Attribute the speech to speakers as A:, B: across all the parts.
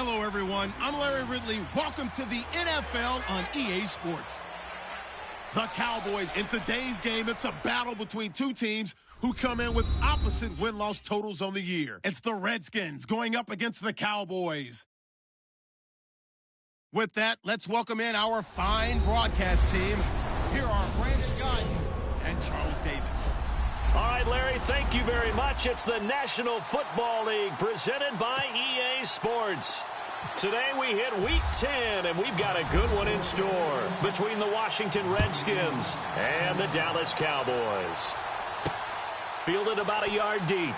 A: Hello, everyone. I'm Larry Ridley. Welcome to the NFL on EA Sports. The Cowboys, in today's game, it's a battle between two teams who come in with opposite win-loss totals on the year. It's the Redskins going up against the Cowboys. With that, let's welcome in our fine broadcast team. Here are Brandon Scott and Charles Davis.
B: All right, Larry, thank you very much. It's the National Football League presented by EA Sports. Today we hit Week 10, and we've got a good one in store between the Washington Redskins and the Dallas Cowboys. Fielded about a yard deep.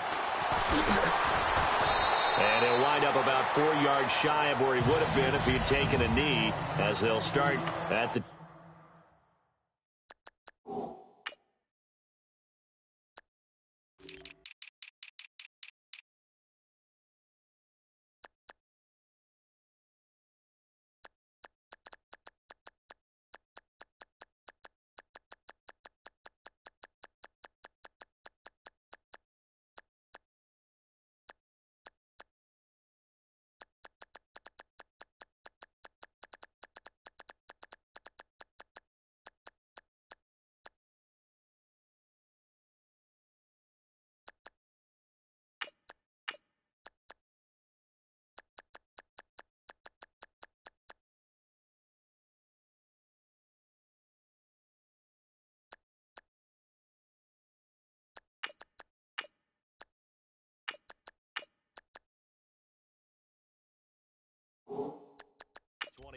B: And he'll wind up about 4 yards shy of where he would have been if he'd taken a knee, as they'll start at the...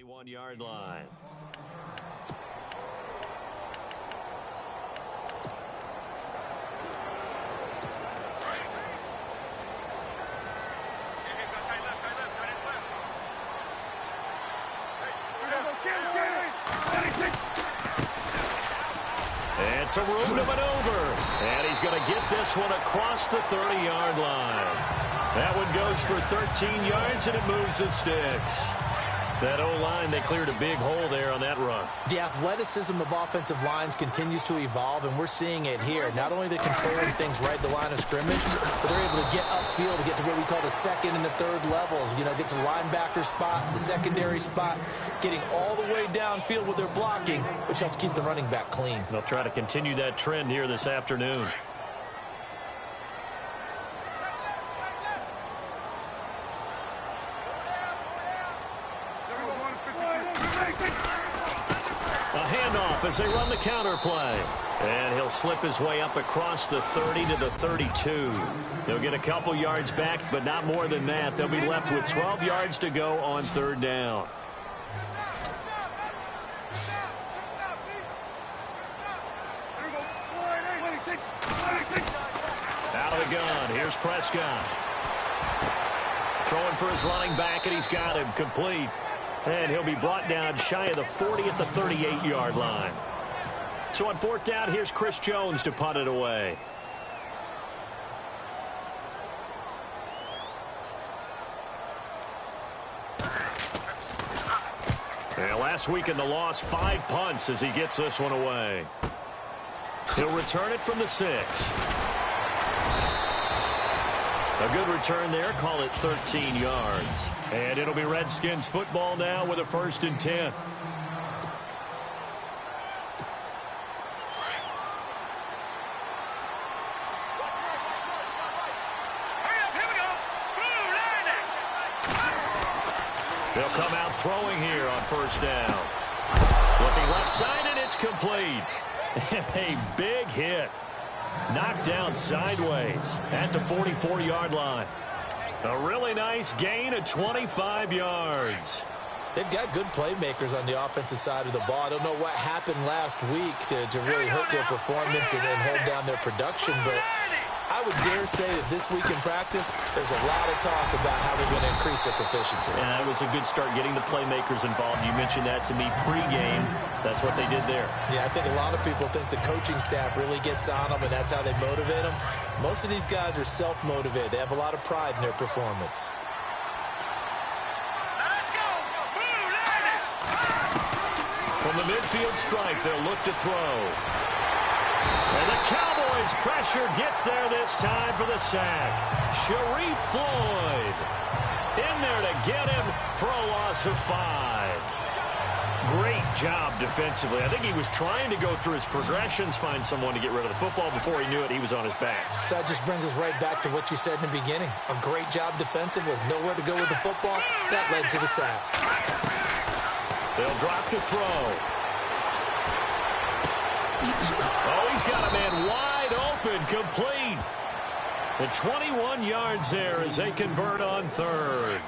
B: One-yard line. And some room to maneuver. And he's going to get this one across the 30-yard line. That one goes for 13 yards, and it moves the sticks. That O-line, they cleared a big hole there on that run.
C: The athleticism of offensive lines continues to evolve, and we're seeing it here. Not only they're controlling things right at the line of scrimmage, but they're able to get upfield to get to what we call the second and the third levels. You know, get to the linebacker spot, the secondary spot, getting all the way downfield with their blocking, which helps keep the running back clean.
B: They'll try to continue that trend here this afternoon. As they run the counter play. And he'll slip his way up across the 30 to the 32. They'll get a couple yards back, but not more than that. They'll be left with 12 yards to go on third down. Out of the gun. Here's Prescott. Throwing for his running back, and he's got him complete. And he'll be brought down shy of the 40 at the 38-yard line. So on fourth down, here's Chris Jones to punt it away. And last week in the loss, 5 punts as he gets this one away. He'll return it from the 6. A good return there, call it 13 yards. And it'll be Redskins football now with a 1st and 10. They'll come out throwing here on 1st down. Looking left side, and it's complete. A big hit. Knocked down sideways at the 44-yard line. A really nice gain of 25 yards.
C: They've got good playmakers on the offensive side of the ball. I don't know what happened last week to really hurt their performance and hold down their production, but I would dare say that this week in practice, there's a lot of talk about how they're going to increase their proficiency.
B: And that was a good start getting the playmakers involved. You mentioned that to me pregame. That's what they did there.
C: Yeah, I think a lot of people think the coaching staff really gets on them, and that's how they motivate them. Most of these guys are self-motivated. They have a lot of pride in their performance.
B: From the midfield stripe, they'll look to throw. And the Cowboys pressure gets there this time for the sack. Sharif Floyd. In there to get him for a loss of 5. Great job defensively. I think he was trying to go through his progressions, find someone to get rid of the football. Before he knew it, he was on his back.
C: So that just brings us right back to what you said in the beginning. A great job defensively. Nowhere to go with the football. That led to the sack.
B: They'll drop to throw. Oh, he's got a man wide open, complete. The 21 yards there as they convert on third.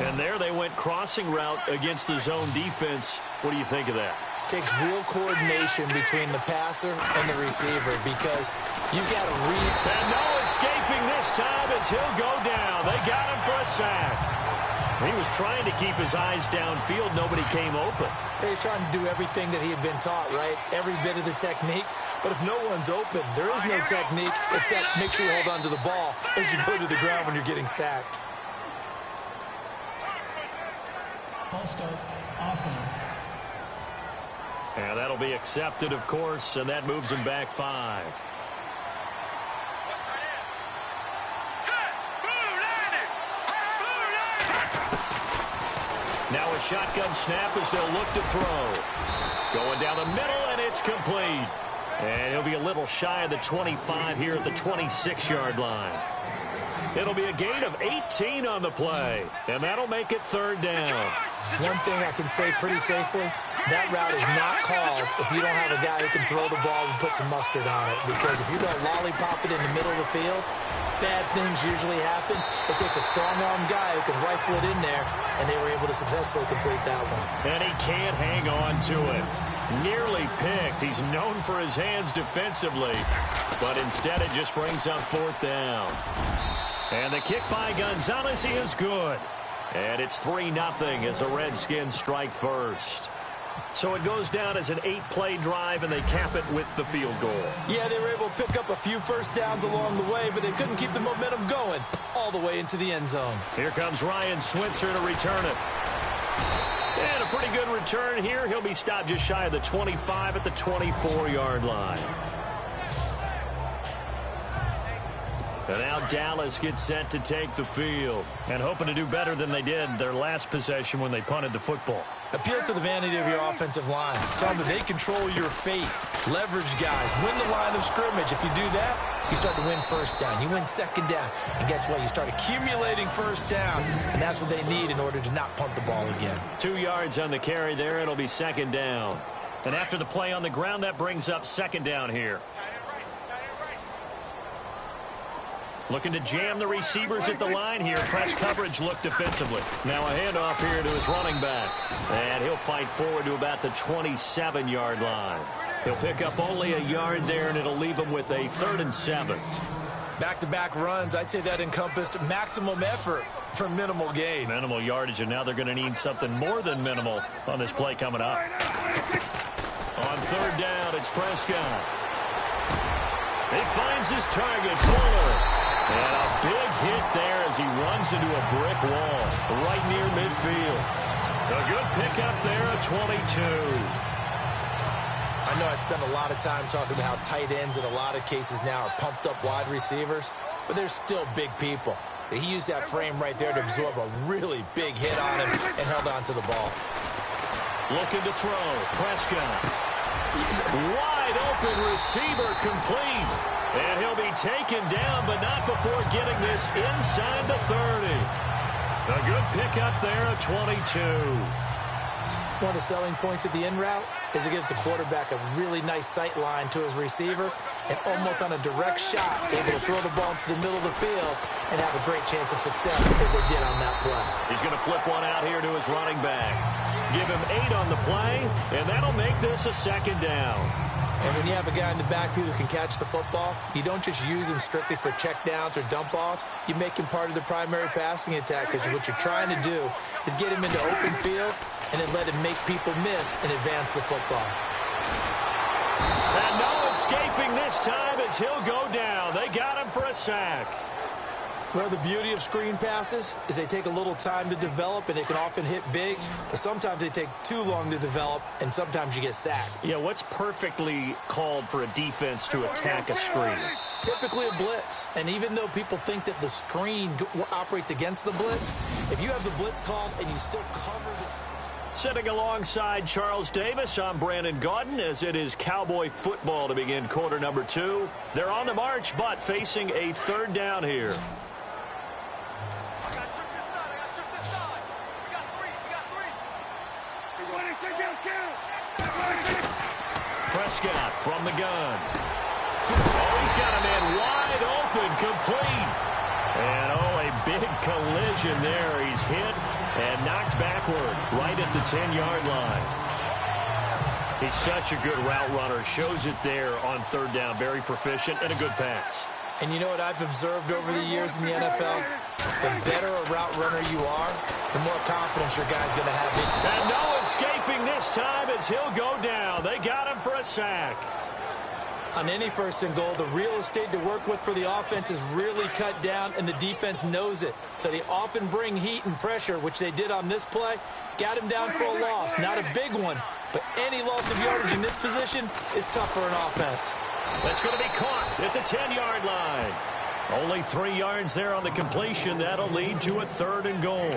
B: And there they went crossing route against the zone defense. What do you think of that?
C: Takes real coordination between the passer and the receiver because you've got to read.
B: And no escaping this time as he'll go down. They got him for a sack. He was trying to keep his eyes downfield. Nobody came open.
C: He's trying to do everything that he had been taught, right? Every bit of the technique. But if no one's open, there is no technique except make sure you hold on to the ball as you go to the ground when you're getting sacked.
D: False start, offense.
B: And that'll be accepted, of course, and that moves him back 5. Now a shotgun snap as they'll look to throw. Going down the middle, and it's complete. And he'll be a little shy of the 25 here at the 26-yard line. It'll be a gain of 18 on the play, and that'll make it third down.
C: One thing I can say pretty safely, that route is not called if you don't have a guy who can throw the ball and put some mustard on it. Because if you don't lollipop it in the middle of the field, bad things usually happen. It takes a strong-arm guy who can rifle it in there, and they were able to successfully complete that one.
B: And he can't hang on to it. Nearly picked. He's known for his hands defensively, but instead it just brings up fourth down. And the kick by Gonzalez is good. And it's 3-0 as the Redskins strike first. So it goes down as an 8-play drive, and they cap it with the field goal.
C: Yeah, they were able to pick up a few first downs along the way, but they couldn't keep the momentum going all the way into the end zone.
B: Here comes Ryan Switzer to return it. And a pretty good return here. He'll be stopped just shy of the 25 at the 24-yard line. And now Dallas gets set to take the field and hoping to do better than they did their last possession when they punted the football.
C: Appeal to the vanity of your offensive line. Tell them that they control your fate. Leverage guys. Win the line of scrimmage. If you do that, you start to win first down. You win second down. And guess what? You start accumulating first downs. And that's what they need in order to not punt the ball again.
B: 2 yards on the carry there. It'll be second down. And after the play on the ground, that brings up second down here. Looking to jam the receivers at the line here. Press coverage look defensively. Now a handoff here to his running back. And he'll fight forward to about the 27-yard line. He'll pick up only a yard there, and it'll leave him with a 3rd and 7.
C: Back-to-back runs, I'd say that encompassed maximum effort for minimal gain.
B: Minimal yardage, and now they're going to need something more than minimal on this play coming up. On third down, it's Prescott. He finds his target, Fuller. And a big hit there as he runs into a brick wall right near midfield. A good pickup there at 22.
C: I know I spend a lot of time talking about how tight ends in a lot of cases now are pumped up wide receivers, but they're still big people. He used that frame right there to absorb a really big hit on him and held on to the ball.
B: Looking to throw. Prescott. Wide open receiver complete. And he'll be taken down, but not before getting this inside the 30. A good pickup there at 22.
C: One of the selling points of the in route is it gives the quarterback a really nice sight line to his receiver and almost on a direct shot able to throw the ball into the middle of the field and have a great chance of success as they did on that play.
B: He's going to flip one out here to his running back. Give him 8 on the play, and that'll make this a second down.
C: And when you have a guy in the backfield who can catch the football, you don't just use him strictly for checkdowns or dump-offs. You make him part of the primary passing attack because what you're trying to do is get him into open field and then let him make people miss and advance the football.
B: And no escaping this time as he'll go down. They got him for a sack.
C: Well, the beauty of screen passes is they take a little time to develop, and they can often hit big, but sometimes they take too long to develop, and sometimes you get sacked.
B: Yeah, what's perfectly called for a defense to attack a screen?
C: Typically a blitz, and even though people think that the screen operates against the blitz, if you have the blitz called and you still cover the...
B: Sitting alongside Charles Davis, I'm Brandon Gaudin, as it is Cowboy football to begin quarter number 2. They're on the march, but facing a third down here. Prescott from the gun. Oh, he's got a man wide open, complete. And, oh, a big collision there. He's hit and knocked backward right at the 10-yard line. He's such a good route runner. Shows it there on third down. Very proficient and a good pass.
C: And you know what I've observed over the years in the NFL? The better a route runner you are, the more confidence your guy's going to have.
B: And no escaping this time as he'll go down. They got him for a sack.
C: On any first and goal, the real estate to work with for the offense is really cut down, and the defense knows it. So they often bring heat and pressure, which they did on this play. Got him down for a loss. Not a big one, but any loss of yardage in this position is tough for an offense.
B: That's going to be caught at the 10-yard line. Only 3 yards there on the completion. That'll lead to a third and goal.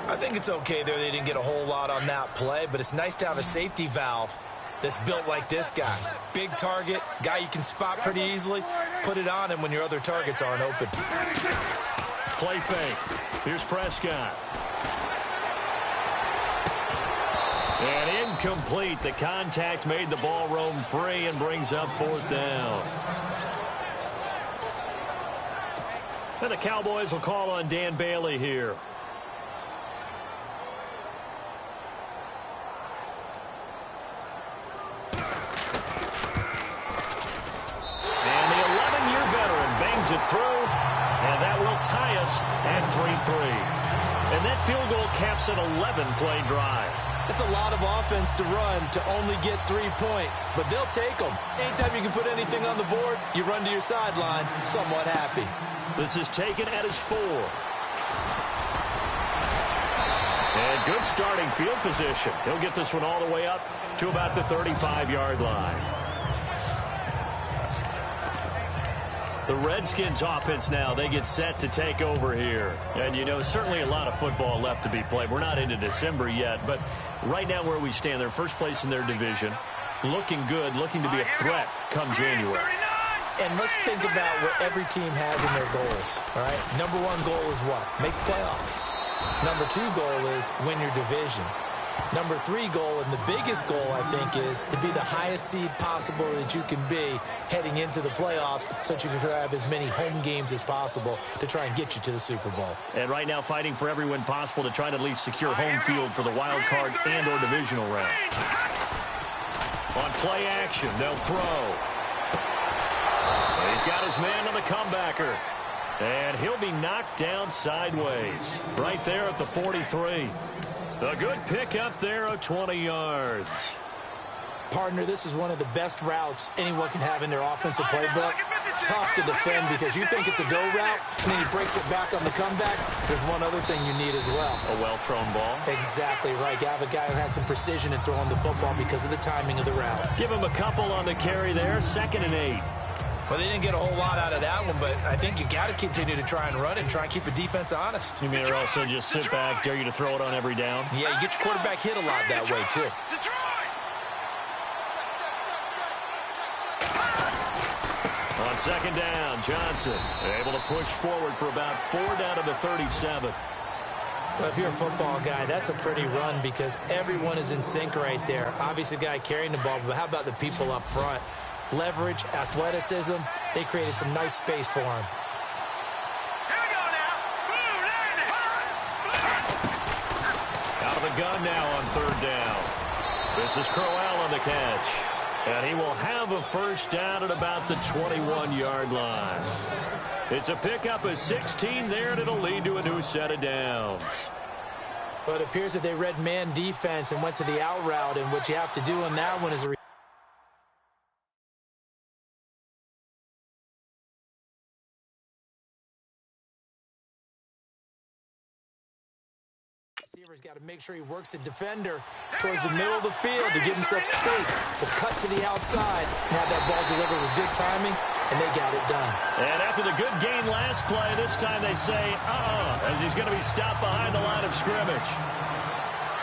C: I think it's okay there. They didn't get a whole lot on that play, but it's nice to have a safety valve that's built like this guy. Big target, guy you can spot pretty easily. Put it on him when your other targets aren't open.
B: Play fake. Here's Prescott. And incomplete. The contact made the ball roam free and brings up fourth down. And the Cowboys will call on Dan Bailey here. And the 11-year veteran bangs it through, and that will tie us at 3-3. And that field goal caps an 11-play drive.
C: It's a lot of offense to run to only get 3 points, but they'll take them. Anytime you can put anything on the board, you run to your sideline somewhat happy.
B: This is taken at his 4. And good starting field position. He'll get this one all the way up to about the 35-yard line. The Redskins offense now, they get set to take over here. And, you know, certainly a lot of football left to be played. We're not into December yet, but right now where we stand, they're first place in their division. Looking good, looking to be a threat come January.
C: And let's think about what every team has in their goals, all right? Number 1 goal is what? Make the playoffs. Number 2 goal is win your division. Number 3 goal, and the biggest goal, I think, is to be the highest seed possible that you can be heading into the playoffs so that you can have as many home games as possible to try and get you to the Super Bowl.
B: And right now fighting for every win possible to try to at least secure home field for the wild card and or divisional round. On play action, they'll throw. He's got his man on the comebacker. And he'll be knocked down sideways. Right there at the 43. A good pickup there of 20 yards.
C: Partner, this is one of the best routes anyone can have in their offensive playbook. Tough to defend because you think it's a go route, and then he breaks it back on the comeback. There's one other thing you need as well.
B: A well-thrown ball.
C: Exactly right. You have a guy who has some precision in throwing the football because of the timing of the route.
B: Give him a couple on the carry there. 2nd and 8.
C: Well, they didn't get a whole lot out of that one, but I think you got to continue to try and run and try and keep the defense honest.
B: You mean also just sit back, dare you to throw it on every down?
C: Yeah, you get your quarterback hit a lot that way, too.
B: On 2nd down, Johnson able to push forward for about 4 down to the 37.
C: Well, if you're a football guy, that's a pretty run because everyone is in sync right there. Obviously, the guy carrying the ball, but how about the people up front? Leverage, athleticism, they created some nice space for him.
B: Here we go now. Out of the gun now on 3rd down. This is Crowell on the catch. And he will have a first down at about the 21-yard line. It's a pickup of 16 there, and it'll lead to a new set of downs.
C: But it appears that they read man defense and went to the out route, and what you have to do on that one is receiver's got to make sure he works the defender towards the middle of the field to give himself space to cut to the outside and have that ball delivered with good timing and they got it done.
B: And after the good gain last play, this time they say, as he's going to be stopped behind the line of scrimmage.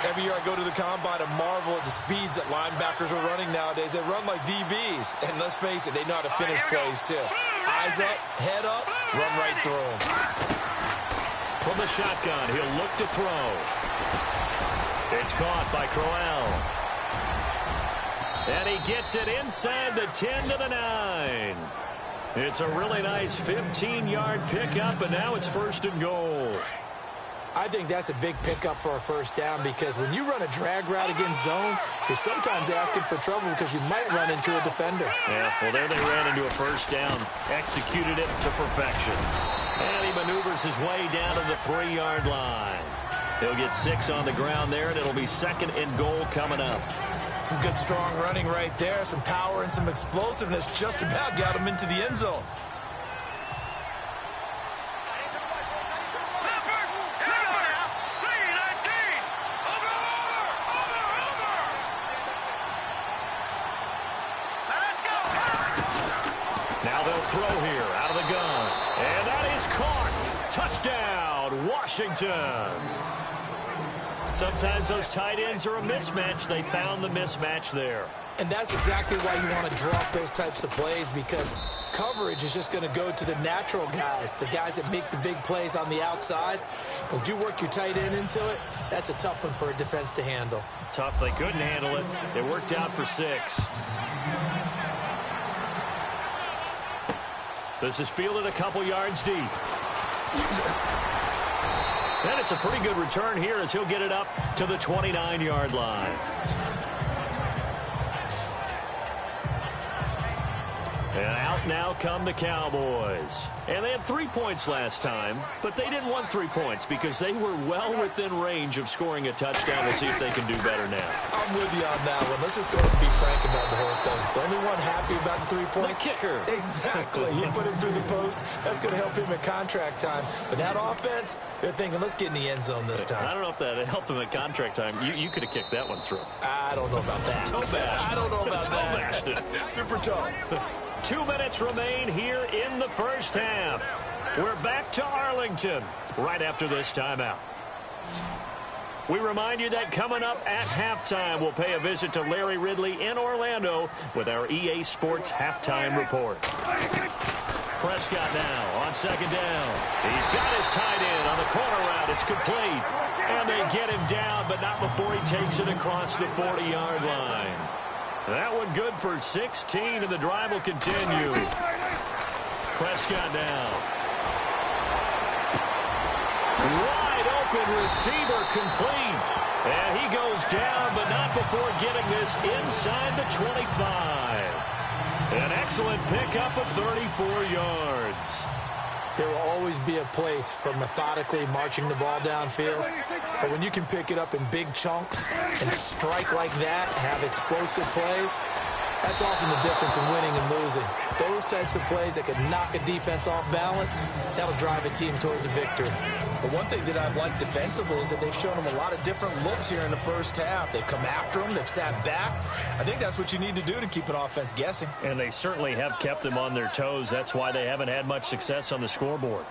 C: Every year I go to the combine and marvel at the speeds that linebackers are running nowadays. They run like DBs. And let's face it, they know how to finish plays too. Eyes up, head up, run right through them.
B: From the shotgun, he'll look to throw. It's caught by Crowell. And he gets it inside the 10 to the 9. It's a really nice 15-yard pickup, and now it's 1st and goal.
C: I think that's a big pickup for a first down because when you run a drag route against zone, you're sometimes asking for trouble because you might run into a defender.
B: Yeah, well, there they ran into a first down, executed it to perfection. And he maneuvers his way down to the 3-yard line. He'll get 6 on the ground there, and it'll be 2nd and goal coming up.
C: Some good, strong running right there, some power and some explosiveness just about got him into the end zone.
B: Now they'll throw here out of the gun. And that is caught. Touchdown, Washington. Sometimes those tight ends are a mismatch. They found the mismatch there.
C: And that's exactly why you want to drop those types of plays because coverage is just going to go to the natural guys, the guys that make the big plays on the outside. But if you work your tight end into it, that's a tough one for a defense to handle.
B: Tough. They couldn't handle it. It worked out for 6. This is fielded a couple yards deep. And it's a pretty good return here as he'll get it up to the 29-yard line. And out now come the Cowboys. And they had 3 points last time, but they didn't want 3 points because they were well within range of scoring a touchdown. We'll see if they can do better now.
C: I'm with you on that one. Let's just go and be frank about the whole thing. The only one happy about the 3-point?
B: The kicker.
C: Exactly. He put him through the post. That's going to help him at contract time. But that offense, they're thinking, let's get in the end zone this time.
B: I don't know if that helped him at contract time. You could have kicked that one through.
C: I don't know about that.
B: Toe bashed.
C: I don't know about that.
B: Toe bashed it.
C: Super toe.
B: 2 minutes remain here in the first half. We're back to Arlington right after this timeout. We remind you that coming up at halftime, we'll pay a visit to Larry Ridley in Orlando with our EA Sports Halftime Report. Prescott now on 2nd down. He's got his tight end on the corner route. It's complete. And they get him down, but not before he takes it across the 40-yard line. That one good for 16, and the drive will continue. Prescott down. Wide open receiver complete. And he goes down, but not before getting this inside the 25. An excellent pickup of 34 yards.
C: There will always be a place for methodically marching the ball downfield. But when you can pick it up in big chunks and strike like that, have explosive plays, that's often the difference in winning and losing. Those types of plays that can knock a defense off balance, that'll drive a team towards a victory. But one thing that I've liked defensively is that they've shown them a lot of different looks here in the first half. They've come after them. They've sat back. I think that's what you need to do to keep an offense guessing.
B: And they certainly have kept them on their toes. That's why they haven't had much success on the scoreboard.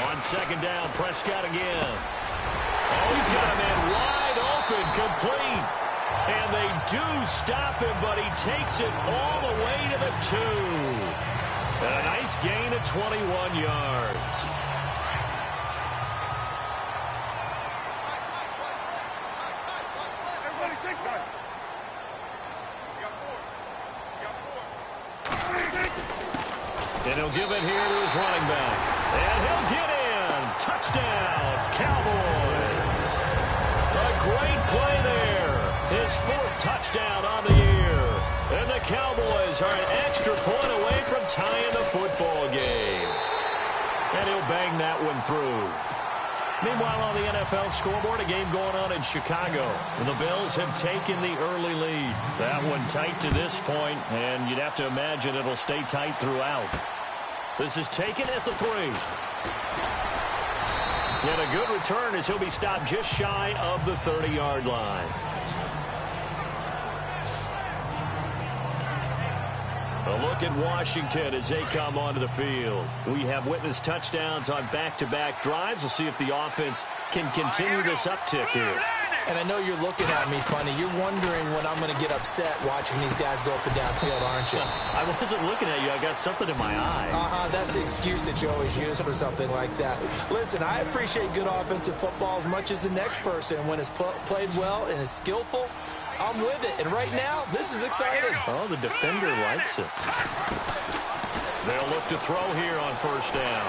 B: On 2nd down, Prescott again. Oh, he's got a man wide open, complete. And they do stop him, but he takes it all the way to the 2. And a nice gain of 21 yards. And he'll give it here to his running back. And he'll get in. Touchdown, Cowboys. A great play there. His 4th touchdown on the year. And the Cowboys are an extra point away from tying the football game. And he'll bang that one through. Meanwhile, on the NFL scoreboard, a game going on in Chicago. And the Bills have taken the early lead. That one tight to this point, and you'd have to imagine it'll stay tight throughout. This is taken at the 3. And a good return as he'll be stopped just shy of the 30-yard line. A look at Washington as they come onto the field. We have witnessed touchdowns on back-to-back drives. We'll see if the offense can continue this uptick here.
C: And I know you're looking at me funny. You're wondering when I'm going to get upset watching these guys go up and down field, aren't you?
B: I wasn't looking at you. I got something in my eye.
C: That's the excuse that you always use for something like that. Listen, I appreciate good offensive football as much as the next person. When it's played well and is skillful, I'm with it. And right now, this is exciting.
B: Oh, the defender likes it. They'll look to throw here on first down.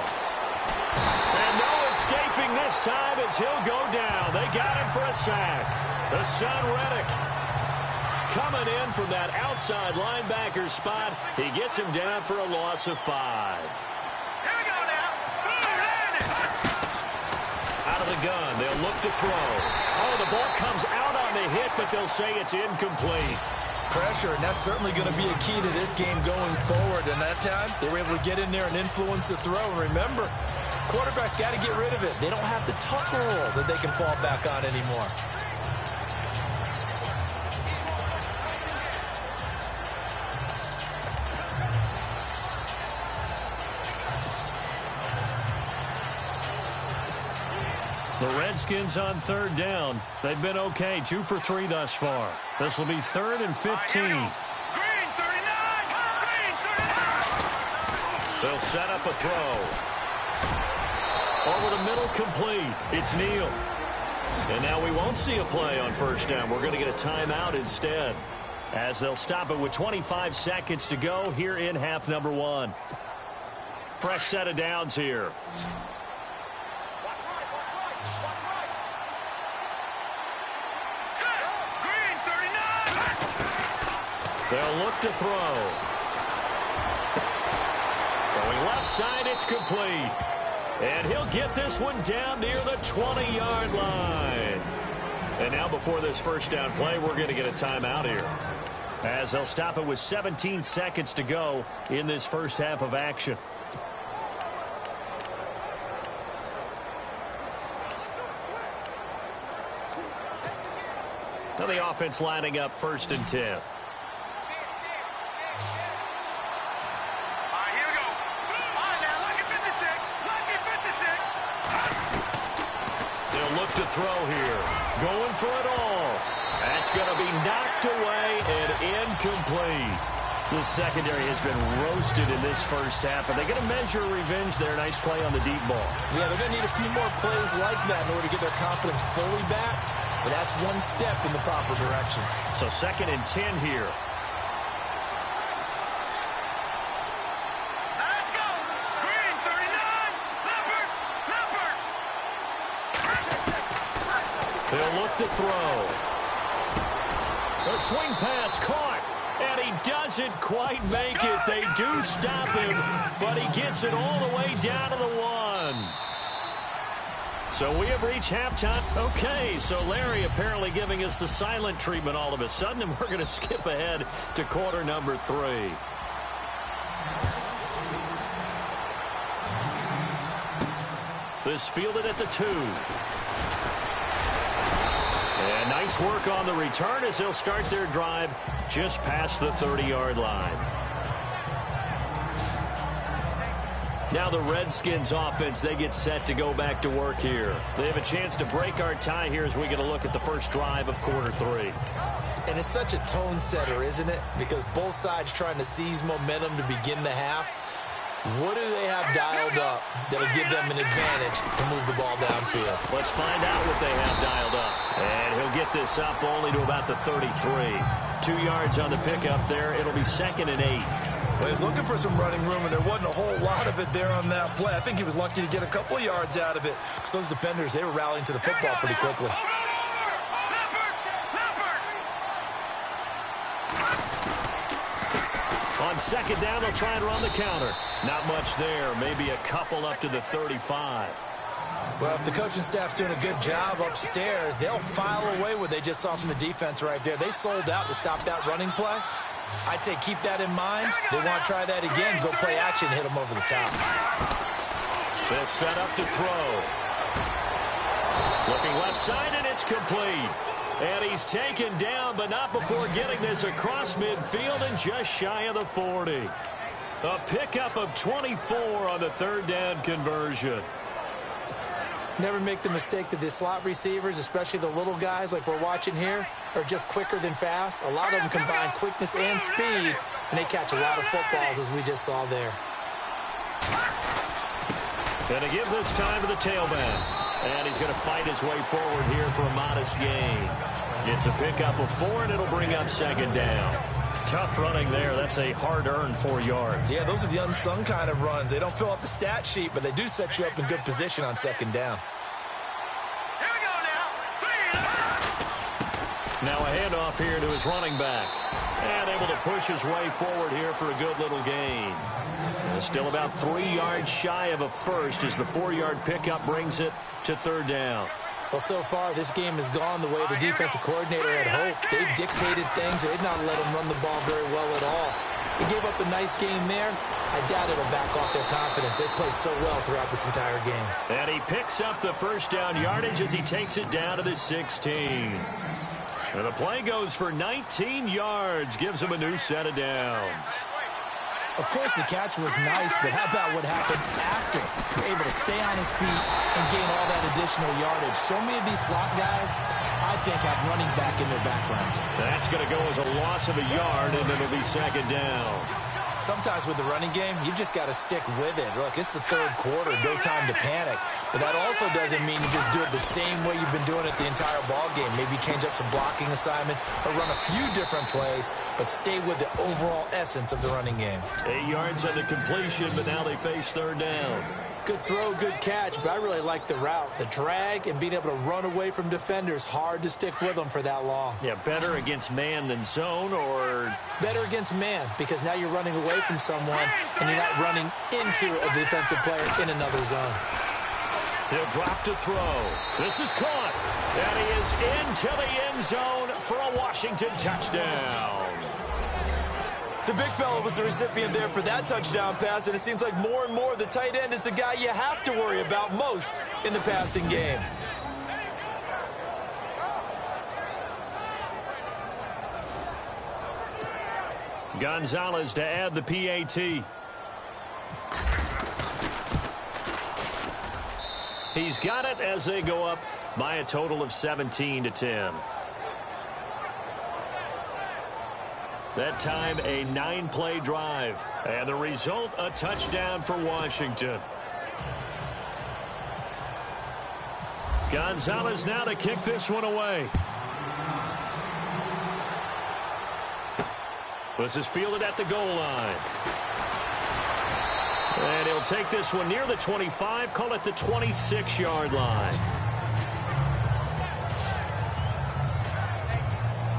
B: And no escaping this time as he'll go down. They got him for a sack. The son Reddick coming in from that outside linebacker spot. He gets him down for a loss of 5.
E: Here we go now.
B: Out of the gun, they'll look to throw. Oh, the ball comes out on the hit, but they'll say it's incomplete.
C: Pressure, and that's certainly going to be a key to this game going forward. And that time, they were able to get in there and influence the throw. And remember, quarterbacks got to get rid of it. They don't have the tuck rule that they can fall back on anymore.
B: The Redskins on third down. They've been okay, 2 for 3 thus far. This will be 3rd and 15.
E: Green 39. Green 39.
B: They'll set up a throw. Over the middle, complete. It's Neal. And now we won't see a play on first down. We're going to get a timeout instead, as they'll stop it with 25 seconds to go here in half number 1. Fresh set of downs here. They'll look to throw. Throwing left side, it's complete. And he'll get this one down near the 20-yard line. And now before this first down play, we're going to get a timeout here, as they'll stop it with 17 seconds to go in this first half of action. Now the offense lining up 1st and 10. To throw here. Going for it all. That's going to be knocked away and incomplete. The secondary has been roasted in this first half, but they're going to measure revenge there. Nice play on the deep ball.
C: Yeah, they're going to need a few more plays like that in order to get their confidence fully back, but that's one step in the proper direction.
B: So 2nd and 10 here. They'll look to throw. A swing pass caught, and he doesn't quite make it. They do stop him, but he gets it all the way down to the 1. So we have reached halftime. Okay, so Larry apparently giving us the silent treatment all of a sudden, and we're going to skip ahead to quarter number 3. This fielded at the 2. And nice work on the return as they'll start their drive just past the 30-yard line. Now the Redskins offense, they get set to go back to work here. They have a chance to break our tie here as we get a look at the first drive of quarter 3.
C: And it's such a tone setter, isn't it? Because both sides trying to seize momentum to begin the half. What do they have dialed up that'll give them an advantage to move the ball downfield?
B: Let's find out what they have dialed up. And he'll get this up only to about the 33. 2 yards on the pickup there. It'll be 2nd and 8.
C: Well, he was looking for some running room, and there wasn't a whole lot of it there on that play. I think he was lucky to get a couple of yards out of it, because those defenders, they were rallying to the football pretty quickly.
B: On 2nd down, they'll try and run the counter. Not much there. Maybe a couple up to the 35.
C: Well, if the coaching staff's doing a good job upstairs, they'll file away what they just saw from the defense right there. They sold out to stop that running play. I'd say keep that in mind. They want to try that again. Go play action, hit them over the top.
B: They'll set up to throw. Looking left side, and it's complete. And he's taken down, but not before getting this across midfield and just shy of the 40. A pickup of 24 on the third down conversion.
C: Never make the mistake that the slot receivers, especially the little guys like we're watching here, are just quicker than fast. A lot of them combine quickness and speed, and they catch a lot of footballs, as we just saw there.
B: Going to give this time to the tailback. And he's going to fight his way forward here for a modest gain. It's a pickup of 4, and it'll bring up second down. Tough running there. That's a hard-earned 4 yards.
C: Yeah, those are the unsung kind of runs. They don't fill up the stat sheet, but they do set you up in good position on second down.
E: Here we go now.
B: Now a handoff here to his running back. And able to push his way forward here for a good little gain. Still about 3 yards shy of a first as the 4-yard pickup brings it to third down.
C: Well, so far, this game has gone the way the defensive coordinator had hoped. They've dictated things. They've not let him run the ball very well at all. He gave up a nice game there. I doubt it'll back off their confidence. They've played so well throughout this entire game.
B: And he picks up the first down yardage as he takes it down to the 16. And the play goes for 19 yards, gives him a new set of downs.
C: Of course, the catch was nice, but how about what happened after? You're able to stay on his feet and gain all that additional yardage. So many of these slot guys, I think, have running back in their background.
B: That's going to go as a loss of a yard, and it'll be second down.
C: Sometimes with the running game, you've just got to stick with it. Look, it's the third quarter, no time to panic. But that also doesn't mean you just do it the same way you've been doing it the entire ball game. Maybe change up some blocking assignments or run a few different plays, but stay with the overall essence of the running game.
B: 8 yards on the completion, but now they face third down.
C: Good throw, good catch, but I really like the route. The drag and being able to run away from defenders, hard to stick with them for that long.
B: Yeah, better against man than zone, or
C: better against man, because now you're running away from someone and you're not running into a defensive player in another zone.
B: He'll drop to throw. This is caught. And he is into the end zone for a Washington touchdown.
C: The big fella was the recipient there for that touchdown pass, and it seems like more and more the tight end is the guy you have to worry about most in the passing game.
B: Gonzalez to add the PAT. He's got it as they go up by a total of 17-10. That time, a 9-play drive. And the result, a touchdown for Washington. Gonzalez now to kick this one away. This is fielded at the goal line. And he'll take this one near the 25, call it the 26-yard line.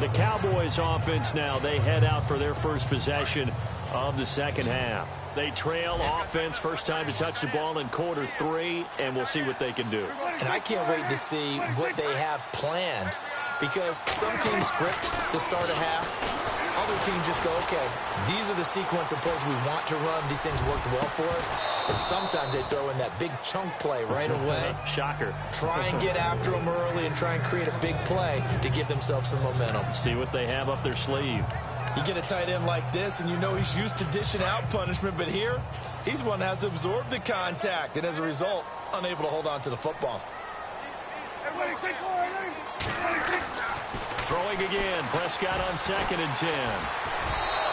B: The Cowboys offense now, they head out for their first possession of the second half. They trail offense, first time to touch the ball in quarter 3, and we'll see what they can do.
C: And I can't wait to see what they have planned, because some teams script to start a half. Other teams just go, okay, these are the sequence of plays we want to run. These things worked well for us. And sometimes they throw in that big chunk play right away.
B: Shocker.
C: Try and get after them early and try and create a big play to give themselves some momentum.
B: See what they have up their sleeve.
C: You get a tight end like this, and you know he's used to dishing out punishment. But here, he's one that has to absorb the contact. And as a result, unable to hold on to the football.
B: Throwing again. Prescott on 2nd and 10.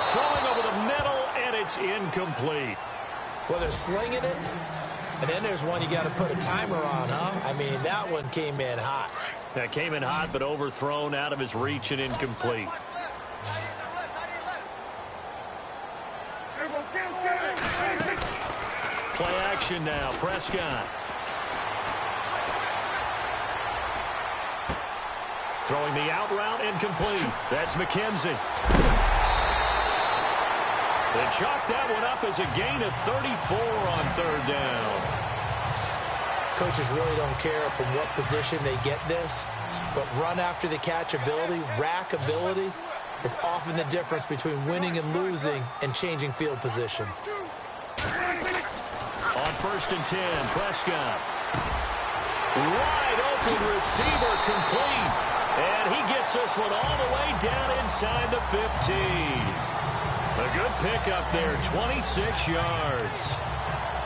B: Throwing over the middle, and it's incomplete.
C: Well, they're slinging it, and then there's one you got to put a timer on, huh? I mean, that one came in hot.
B: That came in hot, but overthrown out of his reach and incomplete. Play action now. Prescott. Throwing the out route, incomplete. That's McKenzie. They chalk that one up as a gain of 34 on third down.
C: Coaches really don't care from what position they get this, but run after the catch ability, rack ability, is often the difference between winning and losing and changing field position.
B: On 1st and 10, Prescott. Wide open receiver complete. And he gets this one all the way down inside the 15. A good pickup there, 26 yards.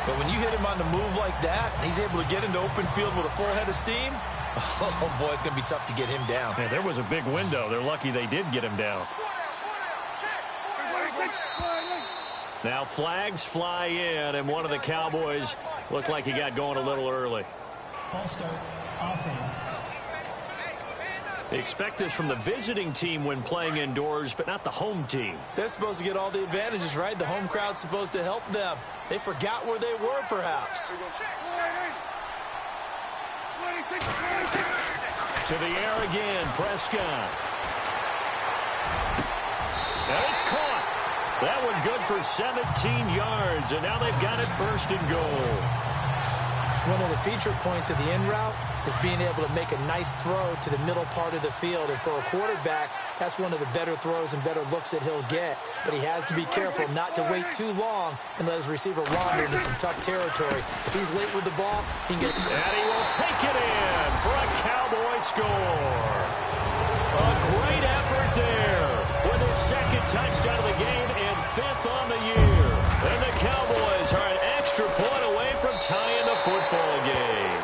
C: But when you hit him on the move like that, he's able to get into open field with a full head of steam, oh, boy, it's going to be tough to get him down.
B: Yeah, there was a big window. They're lucky they did get him down. Now flags fly in, and one of the Cowboys looked like he got going a little early.
D: False start, offense.
B: They expect this from the visiting team when playing indoors, but not the home team.
C: They're supposed to get all the advantages, right? The home crowd's supposed to help them. They forgot where they were, perhaps.
B: To the air again, Prescott. And it's caught. That one good for 17 yards, and now they've got it first and goal.
C: One of the feature points of the in route is being able to make a nice throw to the middle part of the field. And for a quarterback, that's one of the better throws and better looks that he'll get. But he has to be careful not to wait too long and let his receiver wander into some tough territory. If he's late with the ball, he can get it.
B: And he will take it in for a Cowboy score. A great effort there with his second touchdown of the game and 5th on the year. And the Cowboys are an extra point away from tying the football game.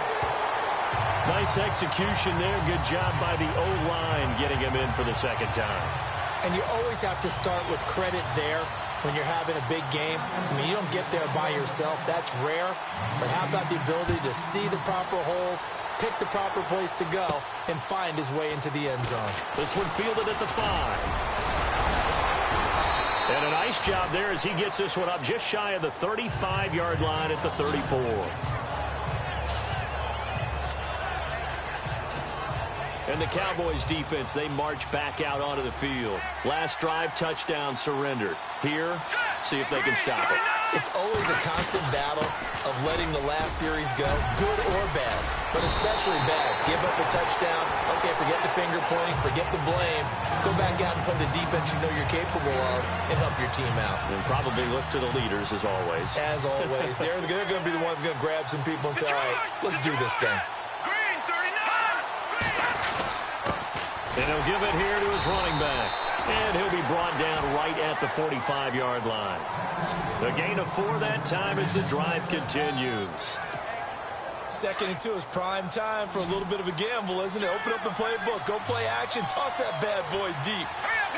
B: Nice execution there. Good job by the O-line getting him in for the second time.
C: And you always have to start with credit there when you're having a big game. I mean, you don't get there by yourself. That's rare. But how about the ability to see the proper holes, pick the proper place to go, and find his way into the end zone?
B: This one fielded at the 5. And a nice job there as he gets this one up just shy of the 35-yard line at the 34. And the Cowboys defense, they march back out onto the field. Last drive, touchdown, surrendered. Here, see if they can stop it.
C: It's always a constant battle of letting the last series go, good or bad, but especially bad. Give up a touchdown. Okay, forget the finger pointing, forget the blame. Go back out and play the defense you know you're capable of and help your team out.
B: And probably look to the leaders, as always.
C: As always. They're going to be the ones going to grab some people and say, all right, let's do this thing.
B: And he'll give it here to his running back. And he'll be brought down right at the 45-yard line. The gain of 4 that time as the drive continues.
C: 2nd and 2 is prime time for a little bit of a gamble, isn't it? Open up the playbook, go play action, toss that bad boy deep.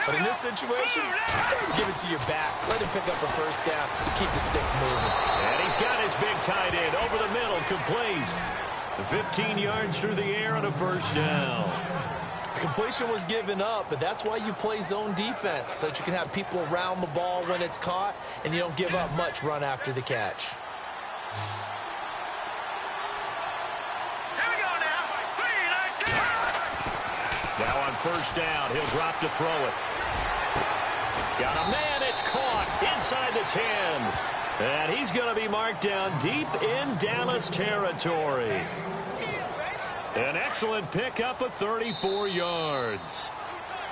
C: But in this situation, give it to your back. Let him pick up a first down. Keep the sticks moving.
B: And he's got his big tight end over the middle, complete. 15 yards through the air and a first down.
C: Completion was given up, but that's why you play zone defense, so that you can have people around the ball when it's caught, and you don't give up much run after the catch.
E: Here we go now.
B: Now on first down, he'll drop to throw it. Got a man, it's caught inside the 10. And he's going to be marked down deep in Dallas territory. An excellent pickup of 34 yards.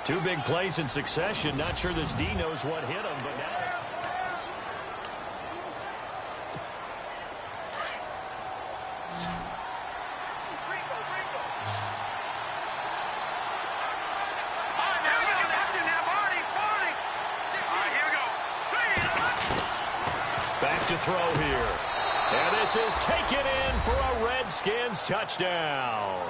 B: 2 big plays in succession. Not sure this D knows what hit him, but now... Back to throw here. And this is taken in for a Redskins touchdown.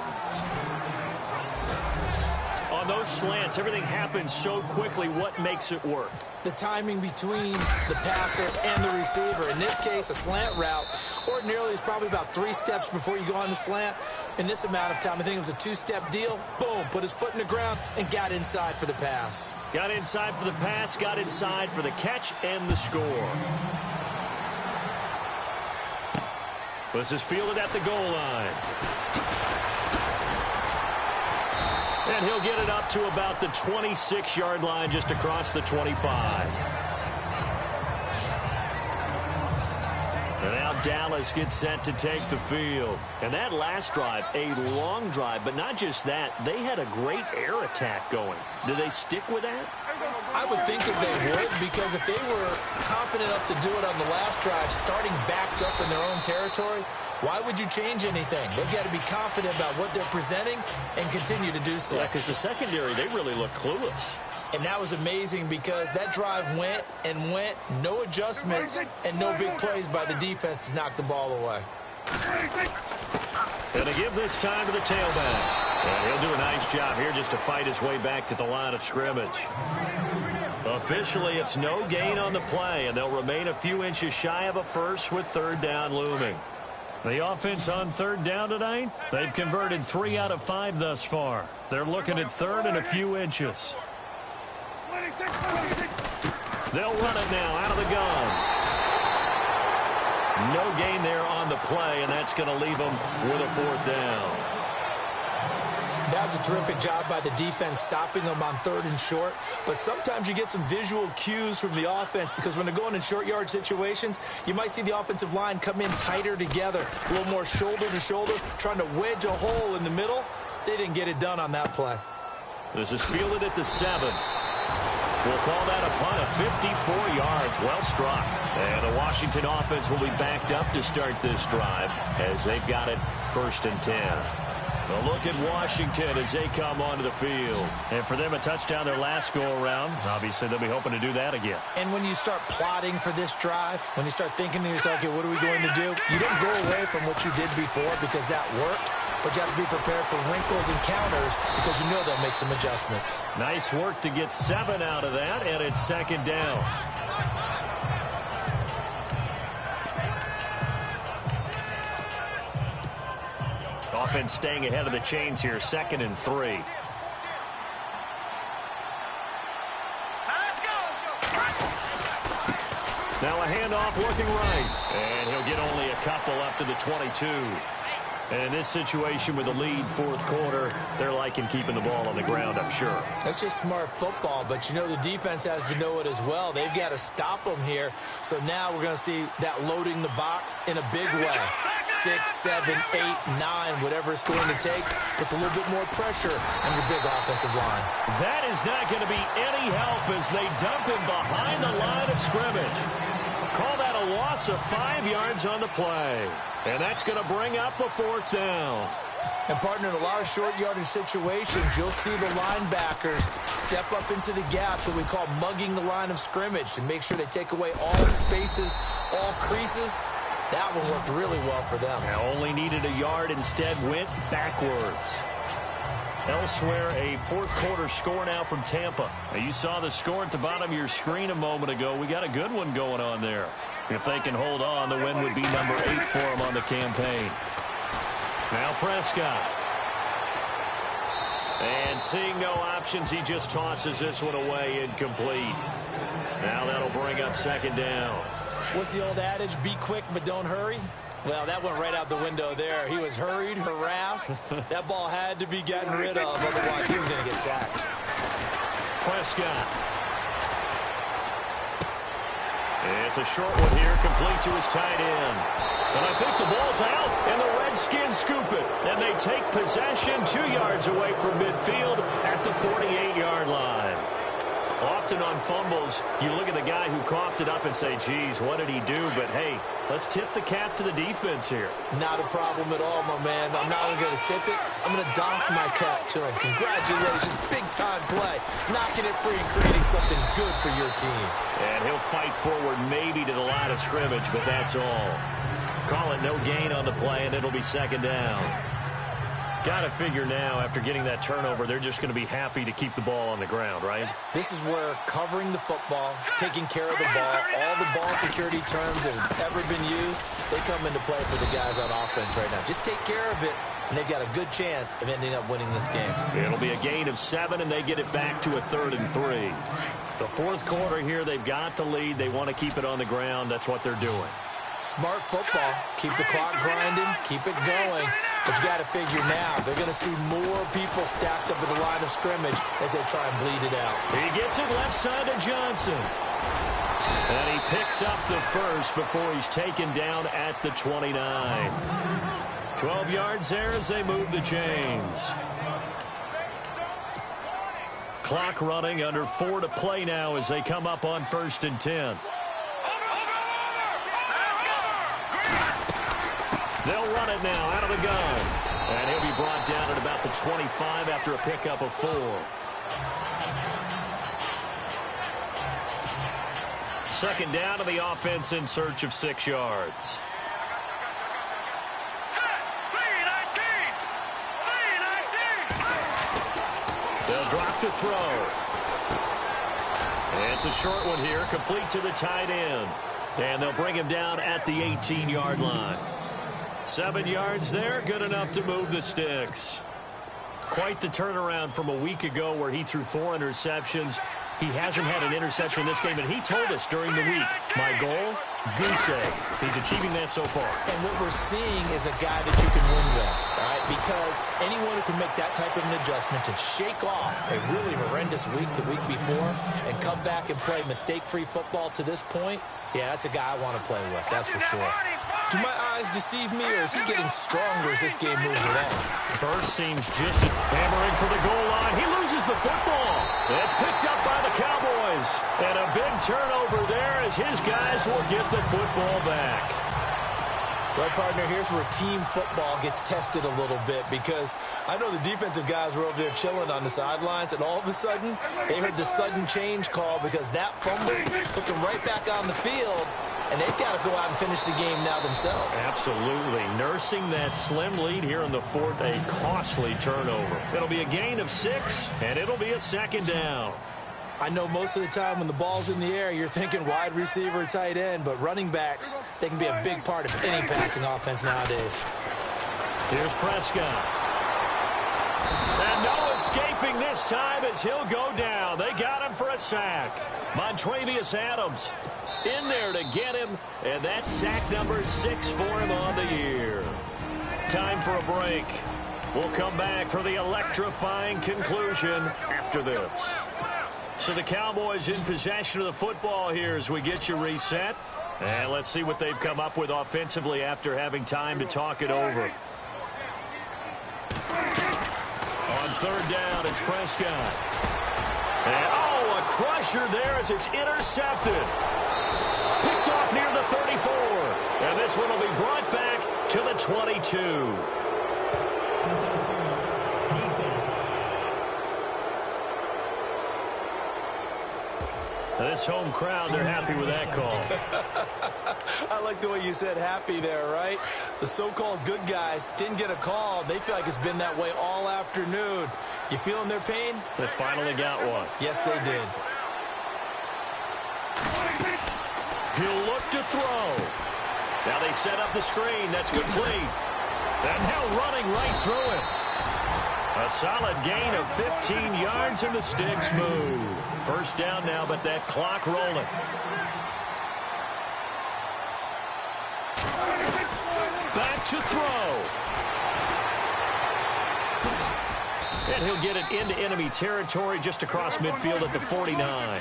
B: On those slants, everything happens so quickly. What makes it work?
C: The timing between the passer and the receiver. In this case, a slant route ordinarily is probably about 3 steps before you go on the slant. In this amount of time, I think it was a 2-step deal. Boom, put his foot in the ground and got inside for the pass.
B: Got inside for the pass, got inside for the catch and the score. This is fielded at the goal line. And he'll get it up to about the 26-yard line, just across the 25. And now Dallas gets set to take the field. And that last drive, a long drive, but not just that. They had a great air attack going. Do they stick with that?
C: I would think that they would, because if they were confident enough to do it on the last drive, starting backed up in their own territory, why would you change anything? They've got to be confident about what they're presenting and continue to do so.
B: Yeah, because the secondary, they really look clueless.
C: And that was amazing because that drive went and went, no adjustments, and no big plays by the defense to knock the ball away.
B: Going to give this time to the tailback. And he'll do a nice job here just to fight his way back to the line of scrimmage. Officially, it's no gain on the play, and they'll remain a few inches shy of a first with third down looming. The offense on third down tonight, they've converted 3 out of 5 thus far. They're looking at third and a few inches. They'll run it now out of the gun. No gain there on the play, and that's going to leave them with a fourth down.
C: That was a terrific job by the defense stopping them on third and short. But sometimes you get some visual cues from the offense, because when they're going in short yard situations, you might see the offensive line come in tighter together, a little more shoulder to shoulder, trying to wedge a hole in the middle. They didn't get it done on that play.
B: This is fielded at the 7. We'll call that a punt of 54 yards. Well struck. And the Washington offense will be backed up to start this drive as they've got it 1st and 10. A look at Washington as they come onto the field. And for them, a touchdown their last go-around. Obviously, they'll be hoping to do that again.
C: And when you start plotting for this drive, when you start thinking to yourself, okay, what are we going to do? You don't go away from what you did before because that worked. But you have to be prepared for wrinkles and counters because you know they'll make some adjustments.
B: Nice work to get 7 out of that, and it's 2nd down. Offense staying ahead of the chains here, 2nd and 3. Now a handoff looking right, and he'll get only a couple up to the 22. And in this situation with the lead 4th quarter, they're liking keeping the ball on the ground, I'm sure.
C: That's just smart football, but you know the defense has to know it as well. They've got to stop them here. So now we're going to see that loading the box in a big way. 6, 7, 8, 9, whatever it's going to take. Puts a little bit more pressure on your big offensive line.
B: That is not going to be any help as they dump him behind the line of scrimmage. Call that a loss of 5 yards on the play. And that's going to bring up a 4th down.
C: And, partner, in a lot of short yardage situations, you'll see the linebackers step up into the gaps, what we call mugging the line of scrimmage, to make sure they take away all spaces, all creases. That one worked really well for them.
B: Now only needed a yard, instead went backwards. Elsewhere, a 4th quarter score now from Tampa. Now, you saw the score at the bottom of your screen a moment ago. We got a good one going on there. If they can hold on, the win would be number 8 for them on the campaign. Now Prescott. And seeing no options, he just tosses this one away incomplete. Now that'll bring up 2nd down.
C: What's the old adage? Be quick, but don't hurry. Well, that went right out the window there. He was hurried, harassed. That ball had to be gotten rid of, otherwise he was going to get sacked.
B: Prescott. It's a short one here, complete to his tight end. And I think the ball's out, and the Redskins scoop it. And they take possession 2 yards away from midfield at the 48-yard line. Often on fumbles, you look at the guy who coughed it up and say, geez, what did he do? But, hey, let's tip the cap to the defense here.
C: Not a problem at all, my man. I'm not only going to tip it, I'm going to doff my cap to him. Congratulations, big-time play. Knocking it free and creating something good for your team.
B: And he'll fight forward maybe to the line of scrimmage, but that's all. Call it no gain on the play, and it'll be 2nd down. Got to figure now, after getting that turnover, they're just going to be happy to keep the ball on the ground, right?
C: This is where covering the football, taking care of the ball, all the ball security terms that have ever been used, they come into play for the guys on offense right now. Just take care of it, and they've got a good chance of ending up winning this game.
B: It'll be a gain of 7, and they get it back to a 3rd and 3. The 4th quarter here, they've got the lead. They want to keep it on the ground. That's what they're doing.
C: Smart football. Keep the clock grinding. Keep it going. But you got to figure now, they're going to see more people stacked up at the line of scrimmage as they try and bleed it out.
B: He gets it left side to Johnson. And he picks up the first before he's taken down at the 29. 12 yards there as they move the chains. Clock running, under 4 to play now as they come up on 1st and 10. They'll run it now out of the gun. And he'll be brought down at about the 25 after a pickup of 4. Second down to the offense in search of 6 yards. They'll drop to throw. And it's a short one here, complete to the tight end. And they'll bring him down at the 18-yard line. 7 yards there, good enough to move the sticks. Quite the turnaround from a week ago where he threw 4 interceptions. He hasn't had an interception in this game, and he told us during the week, my goal, goose egg. He's achieving that so far.
C: And what we're seeing is a guy that you can win with, all right? Because anyone who can make that type of an adjustment and shake off a really horrendous week the week before and come back and play mistake-free football to this point, yeah, that's a guy I want to play with, that's for sure. Do my eyes deceive me, or is he getting stronger as this game moves along?
B: Burst seems just hammering for the goal line. He loses the football. It's picked up by the Cowboys. And a big turnover there as his guys will get the football back.
C: Well, partner, here's where team football gets tested a little bit, because I know the defensive guys were over there chilling on the sidelines, and all of a sudden, they heard the sudden change call because that fumble puts them right back on the field. And they've got to go out and finish the game now themselves.
B: Absolutely. Nursing that slim lead here in the 4th, a costly turnover. It'll be a gain of 6, and it'll be a 2nd down.
C: I know most of the time when the ball's in the air, you're thinking wide receiver, tight end, but running backs, they can be a big part of any passing offense nowadays.
B: Here's Prescott. And no escaping this time as he'll go down. They got him for a sack. Montravius Adams in there to get him, and that's sack number 6 for him on the year. Time for a break. We'll come back for the electrifying conclusion after this. So the Cowboys in possession of the football here as we get you reset. And let's see what they've come up with offensively after having time to talk it over. On 3rd down, it's Prescott. And, a crusher there as it's intercepted. Picked off near the 34. And this one will be brought back to the 22. This home crowd, they're happy with that call.
C: I like the way you said happy there, right? The so-called good guys didn't get a call. They feel like it's been that way all afternoon. You feeling their pain?
B: They finally got one.
C: Yes, they did.
B: He'll look to throw. Now they set up the screen. That's complete. And now running right through it. A solid gain of 15 yards and the sticks move. 1st down now, but that clock rolling. Back to throw. And he'll get it into enemy territory just across midfield at the 49.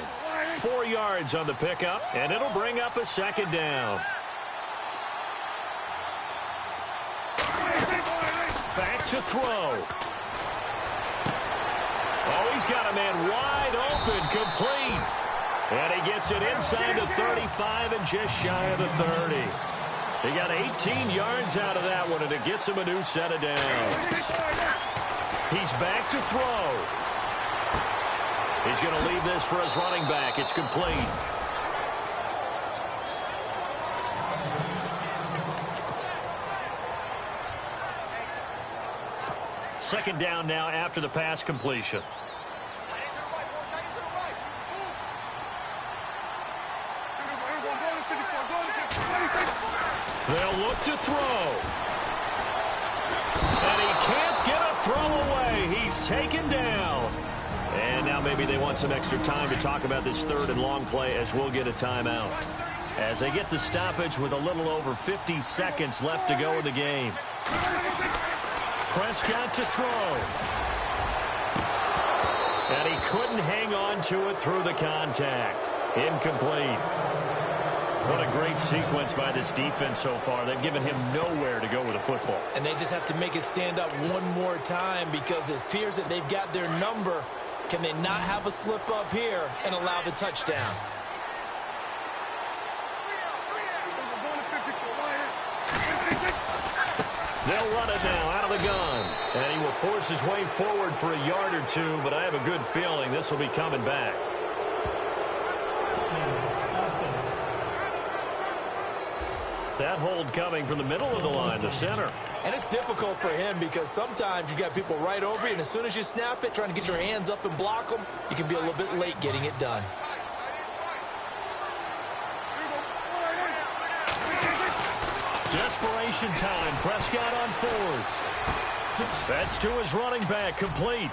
B: 4 yards on the pickup, and it'll bring up a 2nd down. Back to throw. Oh, he's got a man wide open, complete. And he gets it inside the 35 and just shy of the 30. He got 18 yards out of that one, and it gets him a new set of downs. He's back to throw. He's going to leave this for his running back. It's complete. Second down now after the pass completion. They'll look to throw. And he can't get a throw away. He's taken down. And now maybe they want some extra time to talk about this 3rd and long play as we'll get a timeout. As they get the stoppage with a little over 50 seconds left to go in the game. Prescott to throw. And he couldn't hang on to it through the contact. Incomplete. What a great sequence by this defense so far. They've given him nowhere to go with the football.
C: And they just have to make it stand up one more time because it appears that they've got their number. Can they not have a slip up here and allow the touchdown?
B: They'll run it now out of the gun. And he will force his way forward for a yard or two, but I have a good feeling this will be coming back. That hold coming from the middle of the line, the center.
C: And it's difficult for him because sometimes you've got people right over you, and as soon as you snap it, trying to get your hands up and block them, you can be a little bit late getting it done.
B: Desperation time. Prescott on fourth. That's to his running back, complete.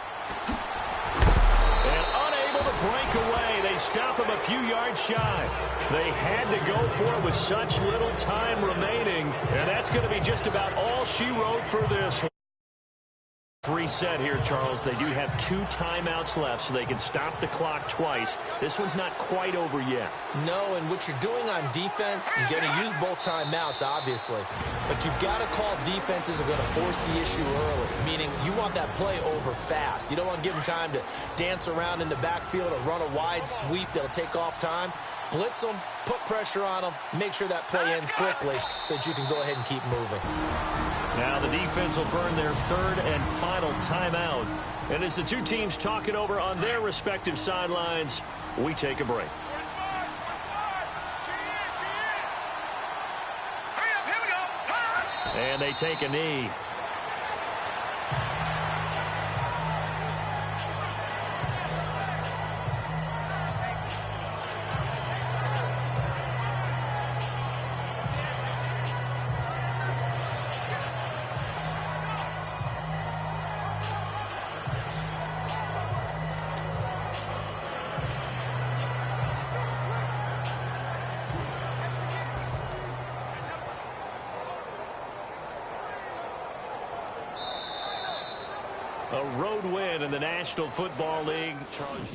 B: And unable to break away. They stop him a few yards shy. They had to go for it with such little time remaining. And that's going to be just about all she wrote for this one. Reset here, Charles. They do have 2 timeouts left, so they can stop the clock twice. This one's not quite over yet.
C: No, and what you're doing on defense, you're going to use both timeouts, obviously. But you've got to call defenses are going to force the issue early, meaning you want that play over fast. You don't want to give them time to dance around in the backfield or run a wide sweep that'll take off time. Blitz them, put pressure on them, make sure that play ends quickly so that you can go ahead and keep moving.
B: Now the defense will burn their 3rd and final timeout. And as the two teams talk it over on their respective sidelines, we take a break. And they take a knee. A road win in the National Football League. Charles.